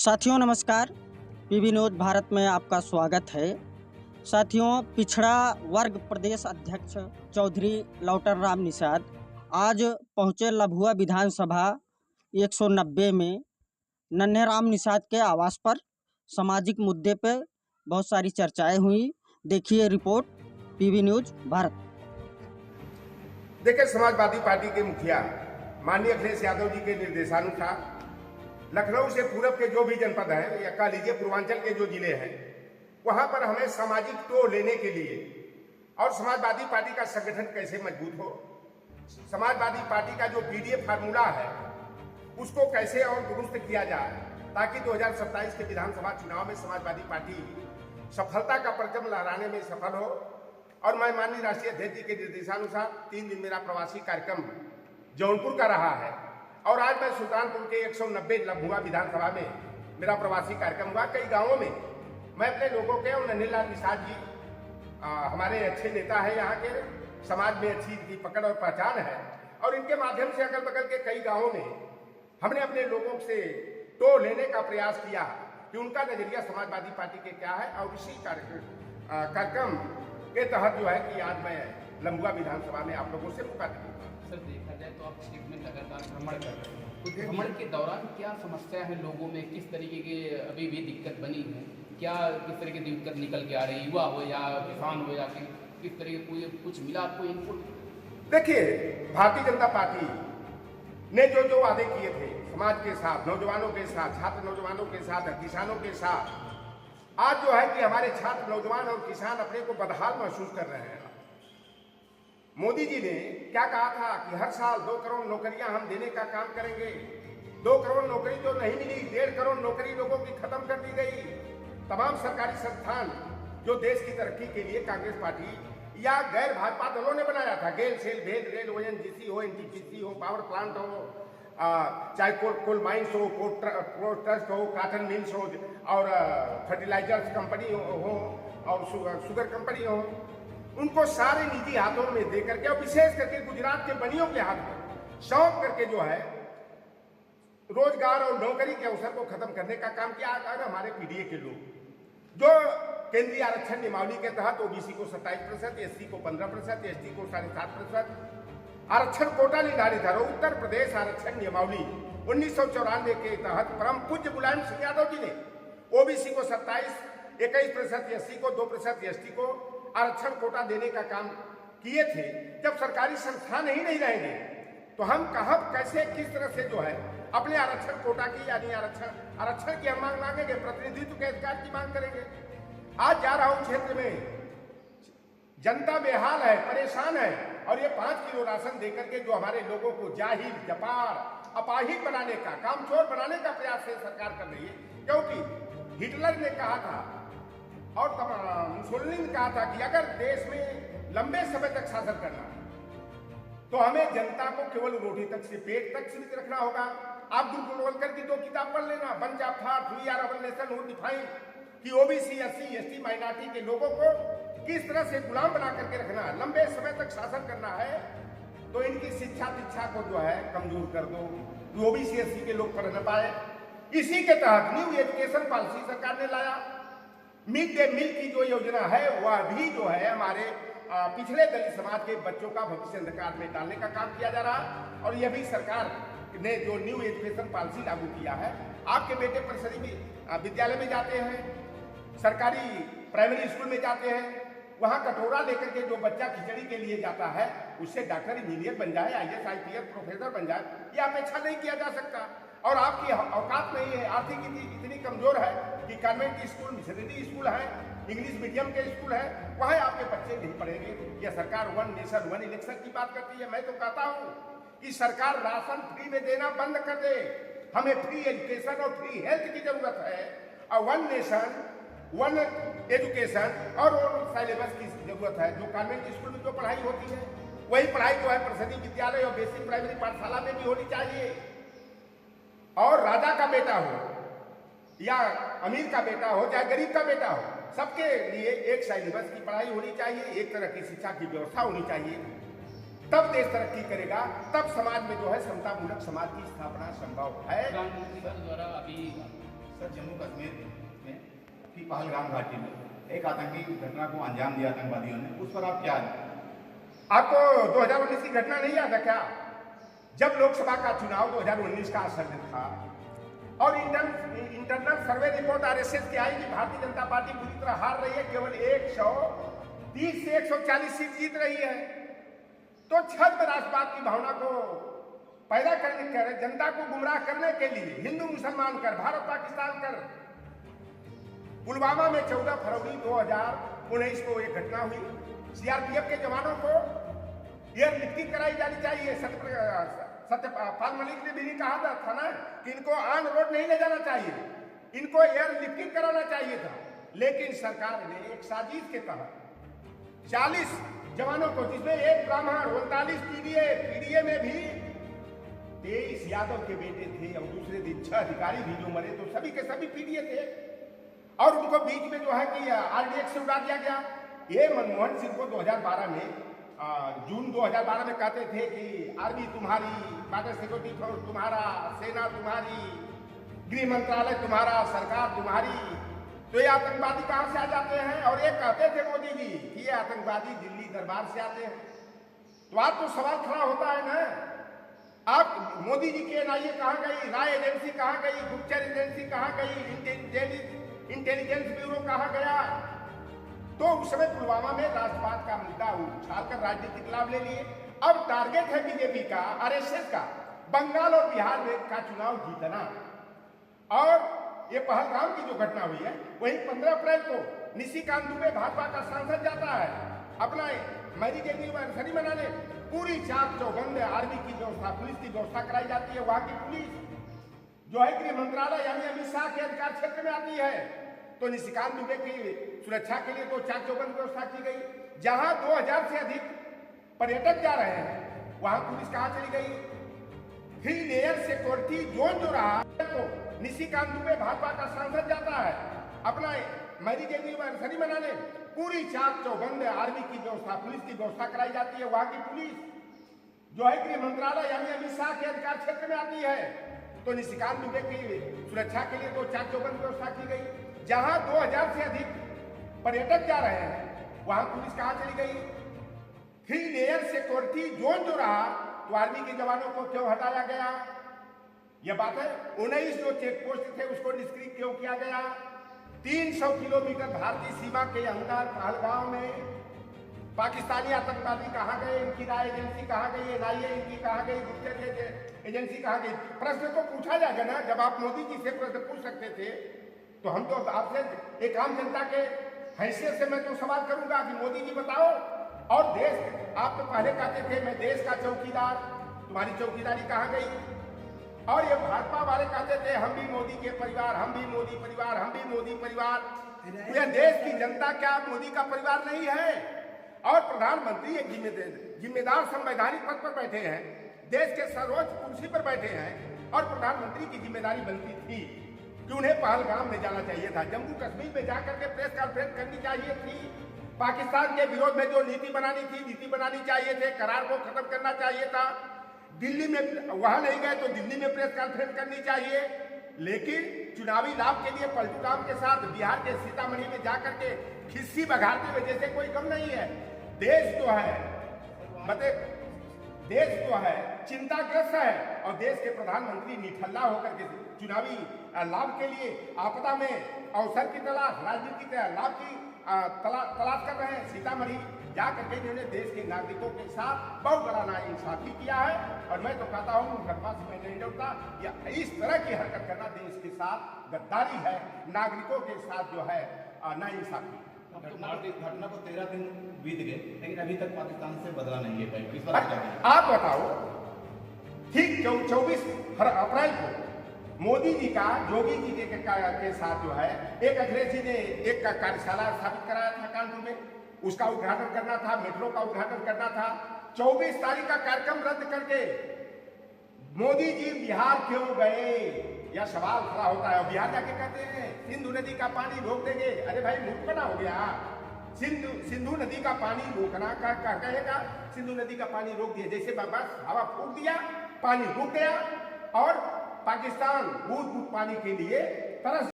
साथियों नमस्कार। PB news Bharat में आपका स्वागत है। साथियों, पिछड़ा वर्ग प्रदेश अध्यक्ष चौधरी लौटर राम निषाद आज पहुंचे लभुआ विधानसभा 190 में नन्हे राम निषाद के आवास पर। सामाजिक मुद्दे पे बहुत सारी चर्चाएं हुई। देखिए रिपोर्ट पीबी न्यूज भारत। देखिए, समाजवादी पार्टी के मुखिया माननीय अखिलेश यादव जी के निर्देशानुसार लखनऊ से पूरब के जो भी जनपद हैं या कह लीजिए पूर्वांचल के जो जिले हैं, वहां पर हमें सामाजिक टो लेने के लिए और समाजवादी पार्टी का संगठन कैसे मजबूत हो, समाजवादी पार्टी का जो पीडीएफ फार्मूला है उसको कैसे और दुरुस्त किया जाए ताकि 2027 के विधानसभा चुनाव में समाजवादी पार्टी सफलता का परचम लहराने में सफल हो। और मैं माननीय राष्ट्रीय अध्यक्ष जी के निर्देशानुसार 3 दिन मेरा प्रवासी कार्यक्रम जौनपुर का रहा है और आज मैं सुल्तानपुर के 190 लभुआ विधानसभा में मेरा प्रवासी कार्यक्रम हुआ। कई गांवों में मैं अपने लोगों के और नन्हे लाल निषाद जी हमारे अच्छे नेता हैं, यहाँ के समाज में अच्छी इनकी पकड़ और पहचान है और इनके माध्यम से अगल बगल के कई गाँवों में हमने अपने लोगों से टो लेने का प्रयास किया कि उनका नजरिया समाजवादी पार्टी के क्या है। और इसी कार्यक्रम के तहत जो है कि आज मैं लभुआ विधानसभा में आप लोगों से मुखातिब हूँ। सर, देखा जाए तो आप क्षेत्र में लगातार भ्रमण कर रहे हैं, तो भ्रमण के दौरान क्या समस्या है लोगों में, किस तरीके की अभी भी दिक्कत बनी है, क्या किस तरह की दिक्कत निकल के आ रही है, युवा हो या किसान हो या किस तरह की कोई कुछ मिला आपको इनपुट? देखिए, भारतीय जनता पार्टी ने जो वादे किए थे समाज के साथ, नौजवानों के साथ, छात्र नौजवानों के साथ, किसानों के साथ, आज जो है कि हमारे छात्र नौजवान और किसान अपने को बदहाल महसूस कर रहे हैं। मोदी जी ने क्या कहा था कि हर साल 2 करोड़ नौकरियां हम देने का काम करेंगे। 2 करोड़ नौकरी तो नहीं मिली, 1.5 करोड़ नौकरी लोगों की खत्म कर दी गई। तमाम सरकारी संस्थान जो देश की तरक्की के लिए कांग्रेस पार्टी या गैर भाजपा दलों ने बनाया था, गेल, सेल, भेद, रेल, ओएनजीसी हो, एनटीपीसी हो, पावर प्लांट हो, चाहे कोल माइंस हो, पोर्ट ट्रस्ट हो, कॉटन मिल्स हो और फर्टिलाइजर्स कंपनी हो और शुगर कंपनी हो, उनको सारे निजी हाथों में दे करके और विशेष करके गुजरात के बनियों के हाथ में सौंप करके जो है रोजगार और नौकरी के अवसर को खत्म करने का काम किया। अगर हमारे पीडीए के लोग जो केंद्रीय आरक्षण नियमावली के तहत ओबीसी को 27%, एससी को 15%, एसटी को 7.5% आरक्षण कोटा निर्धारित है। उत्तर प्रदेश आरक्षण नियमावली 1994 के तहत परम पूज्य मुलायम सिंह यादव जी ने ओबीसी को 27, 21%, एससी को 2%, एसटी को आरक्षण कोटा देने का काम किए थे। जब सरकारी संस्थान ही नहीं रहेंगे तो हम कहां कैसे किस तरह से जो है अपने आरक्षण कोटा की यानी आरक्षण की हम मांग मांगेंगे, प्रतिनिधित्व के अधिकार की मांग करेंगे। आज जा रहा हूं क्षेत्र में, जनता बेहाल है, परेशान है और ये 5 किलो राशन देकर के जो हमारे लोगों को जाहिल, जपार, अपाहिज बनाने का, कामचोर बनाने का प्रयास है सरकार कर रही है। क्योंकि हिटलर ने कहा था और मुसोलिनी ने कहा था कि अगर देश में लंबे समय तक शासन करना तो हमें जनता को केवल रोटी तक से पेट तक सीमित रखना होगा। आप गुलवलकर की 2 किताब पढ़ लेना, bunch of thought, we are our nation who define, कि ओबीसी, एससी, एसटी, माइनॉरिटी के लोगों को किस तरह से गुलाम बना करके रखना है, लंबे समय तक शासन करना है तो इनकी शिक्षा दीक्षा को जो है कमजोर कर दो, ओबीसी, एससी के लोग पढ़ न पाए। इसी के तहत न्यू एजुकेशन पॉलिसी सरकार ने लाया। मिड डे मील की जो योजना है वह भी जो है हमारे पिछड़े दलित समाज के बच्चों का भविष्य अंधकार में डालने का काम किया जा रहा। और यह भी सरकार ने जो न्यू एजुकेशन पॉलिसी लागू किया है, आपके बेटे परिसरी विद्यालय में जाते हैं, सरकारी प्राइमरी स्कूल में जाते हैं, वहां कटोरा लेकर के जो बच्चा खिचड़ी के लिए जाता है उससे डॉक्टर, इंजीनियर बन जाए, आईएएस, आईपीएस, प्रोफेसर बन जाए, यह अपेक्षा नहीं किया जा सकता। और आपकी औकात नहीं है, आर्थिक इतनी कमजोर है कि कॉन्वेंट स्कूल, मिशनरी स्कूल है, इंग्लिश मीडियम के स्कूल है, वहाँ आपके बच्चे नहीं पढ़ेंगे। यह सरकार 1 नेशन 1 इलेक्शन की बात करती है। मैं तो कहता हूँ कि सरकार राशन फ्री में देना बंद कर दे। हमें फ्री एजुकेशन और फ्री हेल्थ की जरूरत है और 1 नेशन 1 एजुकेशन और सिलेबस की जरूरत है। जो कॉन्वेंट स्कूल में जो पढ़ाई होती है वही पढ़ाई जो है प्रसिद्धि विद्यालय और बेसिक प्राइमरी पाठशाला में भी होनी चाहिए। और राजा का बेटा हो या अमीर का बेटा हो चाहे गरीब का बेटा हो, सबके लिए एक सिलेबस की पढ़ाई होनी चाहिए, एक तरह की शिक्षा की व्यवस्था होनी चाहिए। तब देश तरक्की करेगा, तब समाज में जो है समतामूलक समाज की स्थापना संभव है। प्रधानमंत्री द्वारा अभी सर जम्मू कश्मीर में की पहलगाम घाटी में एक आतंकी घटना को अंजाम दिया आतंकवादियों ने, उस पर आप क्या आपको 2019 की घटना नहीं याद है क्या? जब लोकसभा का चुनाव 2019 का असर था और इंटरनल सर्वे रिपोर्ट आरएसएस की आई कि भारतीय जनता पार्टी पूरी तरह हार रही है, केवल 130 से 140 सीट जीत रही है। तो छद्म राष्ट्रवाद की भावना को पैदा करने के, जनता को गुमराह करने के लिए हिंदू मुसलमान कर, भारत पाकिस्तान कर, पुलवामा में 14 फरवरी 2019 को एक घटना हुई। सीआरपीएफ के जवानों को एयर लिफ्टिंग कराई जानी चाहिए। सत्यपाल मलिक ने भी कहा था ना कि इनको ऑन रोड नहीं ले जाना चाहिए, इनको एयर लिफ्टिंग कराना चाहिए था। लेकिन सरकार ने एक साजिश के तहत 40 जवानों को, जिसमें एक ब्राह्मण, 39 पीडीए में भी 23 यादव के बेटे थे और दूसरे दिन 6 अधिकारी भी जो मरे, तो सभी के सभी पीडीए थे और उनको बीच में जो है कि आरडीएक्स से उड़ा दिया गया। ये मनमोहन सिंह को 2012 में जून 2012 में कहते थे कि आर्मी तुम्हारी, बॉर्डर सिक्योरिटी फोर्स तुम्हारा, सेना तुम्हारी, गृह मंत्रालय तुम्हारा, सरकार तुम्हारी। तो ये आतंकवादी कहां से आ जाते हैं? और ये कहते थे मोदी जी कि ये आतंकवादी दिल्ली दरबार से आते हैं। तो आज तो सवाल खड़ा होता है ना, आप मोदी जी की एनआईए कहां गई, राय एजेंसी कहां गई, गुप्तचर एजेंसी कहां गई, इंटेलिजेंस ब्यूरो कहां गया? तो उस समय पुलवामा में राष्ट्रवाद का मुद्दा उछालकर राजनीतिक लाभ ले लिए। अब टारगेट है बीजेपी का, आरएसएस का, बंगाल और बिहार में का चुनाव जीतना। और ये पहलगाम की जो घटना हुई है, वही 15 अप्रैल को निशिकांत दुबे भाजपा का सांसद जाता है अपना मैरिज एनिवर्सरी मनाने। पूरी चाक चौबंद आर्मी की व्यवस्था, पुलिस की व्यवस्था कराई जाती है। वहां की पुलिस जो है गृह मंत्रालय यानी अमित शाह के अधिकार क्षेत्र में आती है। तो निशिकांत दुबे की सुरक्षा के लिए तो चाक चौबंद व्यवस्था की गई। जहां 2000 से अधिक पर्यटक जा रहे हैं, वहां पुलिस कहां चली गई? 3 लेयर सिक्योरिटी जोन जो रहा, तो निशिकांत दुबे भाजपा का सांसद जाता है अपना मैरिज एनिवर्सरी मनाने। पूरी चाक चौबंद आर्मी की व्यवस्था, पुलिस की व्यवस्था कराई जाती है। वहां की पुलिस जो है गृह मंत्रालय यानी अमित शाह के अधिकार क्षेत्र में आती है। तो निशिकांत दुबे की सुरक्षा के लिए तो चाक चौबंद व्यवस्था की गई। जहां 2000 से अधिक पर्यटक जा रहे हैं, वहां पुलिस कहां चली गई? 3 लेयर सिक्योरिटी जोन जो रहा, तो आर्मी के जवानों को क्यों हटाया गया? यह बात है। 19 जो चेक पोस्ट थे उसको निष्क्रिय क्यों किया गया? 300 किलोमीटर भारतीय सीमा के अंदर पहलगाम में पाकिस्तानी आतंकवादी कहां गए? इनकी राय एजेंसी कहां गई? एनआईए इनकी कहां गई? गुप्तचर एजेंसी कहां गई? प्रश्न तो पूछा जाएगा ना। जब आप मोदी जी से प्रश्न पूछ सकते थे, तो हम तो आपसे एक आम जनता के हैसियत से मैं तो सवाल करूंगा कि मोदी जी बताओ। और देश, आप तो पहले कहते थे मैं देश का चौकीदार, तुम्हारी चौकीदारी कहां गई? और ये भाजपा वाले कहते थे हम भी मोदी के परिवार, हम भी मोदी परिवार, हम भी मोदी परिवार। यह देश की जनता क्या मोदी का परिवार नहीं है? और प्रधानमंत्री एक जिम्मेदार संवैधानिक पद पर बैठे हैं, देश के सर्वोच्च कुर्सी पर बैठे हैं, और प्रधानमंत्री की जिम्मेदारी बनती थी कि उन्हें पहलगाम में जाना चाहिए था, जम्मू कश्मीर में जाकर के प्रेस कॉन्फ्रेंस करनी चाहिए थी, पाकिस्तान के विरोध में जो नीति बनानी चाहिए थे, करार को खत्म करना चाहिए था। दिल्ली में वहां नहीं गए तो दिल्ली में प्रेस कॉन्फ्रेंस करनी चाहिए। लेकिन चुनावी लाभ के लिए पलटू राम के साथ बिहार के सीतामढ़ी में जाकर के खिस्सी बघाड़ते हुए जैसे कोई गम नहीं है। देश जो है, मतलब देश जो है चिंताग्रस्त है, और देश के प्रधानमंत्री निठल्ला होकर के चुनावी लाभ के लिए आपदा में अवसर की तलाश, राजनीतिक लाभ की तलाश कर रहे हैं। सीतामढ़ी जाकर के इन्होंने देश के नागरिकों के साथ बहुत बड़ा नाइंसाफी किया है। और मैं तो कहता हूँ मुकदमा से मैं नहीं डरता। या इस तरह की हरकत करना देश के साथ गद्दारी है, नागरिकों के साथ जो है नाइंसाफी। घटना को 13 दिन बीत गए, लेकिन अभी तक पाकिस्तान से बदला नहीं है भाई। इस बात आप बताओ, ठीक 24 अप्रैल को मोदी जी का योगी जी के साथ जो है एक अखिलेश जी ने एक कार्यशाला स्थापित कराया था कानपुर में, उसका उद्घाटन करना था, मेट्रो का उद्घाटन करना था। 24 तारीख का कार्यक्रम रद्द करके मोदी जी बिहार क्यों गए? यह सवाल खड़ा होता है। बिहार जाके कहते हैं सिंधु नदी का पानी रोक देंगे। अरे भाई मूर्खपना हो गया। सिंधु नदी का पानी रोकना का कहेगा, सिंधु नदी का पानी रोक दिया, जैसे बस हवा फूक दिया, पानी रुक गया और पाकिस्तान बूंद बूंद पानी के लिए तरस